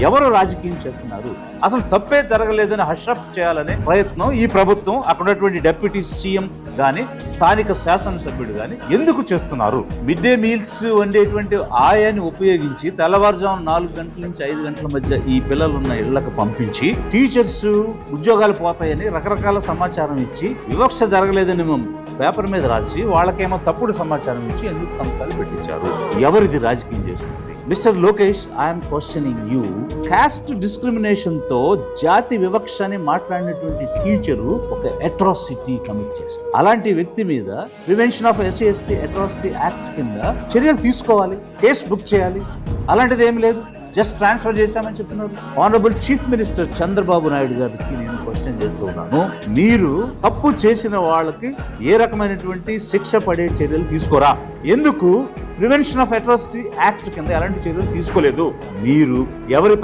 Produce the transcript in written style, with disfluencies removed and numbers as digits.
ఎవరు రాజకీయం చేస్తున్నారు? అసలు తప్పే జరగలేదని హషప్ చేయాలనే ప్రయత్నం ఈ ప్రభుత్వం, అక్కడ ఉన్నటువంటి డిప్యూటీ సీఎం గాని స్థానిక శాసనసభ్యుడు గాని ఎందుకు చేస్తున్నారు? మిడ్ డే మీల్స్ వండేటువంటి ఆయాన్ని ఉపయోగించి తెల్లవారుజాము 4 గంటల నుంచి 5 గంటల మధ్య ఈ పిల్లలున్న ఇళ్లకు పంపించి టీచర్స్ ఉద్యోగాలు పోతాయని రకరకాల సమాచారం ఇచ్చి వివక్ష జరగలేదని పేపర్ మీద రాసి వాళ్ళకేమో తప్పుడు సమాచారం ఇచ్చి ఎందుకు సంతకాలు పెట్టించారు? ఎవరిది రాజకీయం చేస్తుంది? Mister Lokesh, I'm questioning you. Cost discrimination తో జాతి వివక్ష అని మాట్లాడినటువంటి టీచరు ఒక అట్రాసిటీ కమిట్ చేశారు. అలాంటి వ్యక్తి మీద prevention of SC ST atrocity act కింద చర్యలు తీసుకోవాలి, కేసు బుక్ చేయాలి. అలాంటిది ఏమి లేదు, జస్ట్ ట్రాన్స్ఫర్ చేశామని చెప్తున్నారు. Honourable chief minister Chandrababu Naidu గారికి నేను క్వశ్చన్ చేస్తూ ఉన్నాను, మీరు తప్పు చేసిన వాళ్ళకి ఏ రకమైనటువంటి శిక్ష పడే చర్యలు తీసుకోరా? ఎందుకు ప్రివెన్షన్ ఆఫ్ అట్రాసిటీ యాక్ట్ కింద ఎలాంటి చర్యలు తీసుకోలేదు? మీరు ఎవరి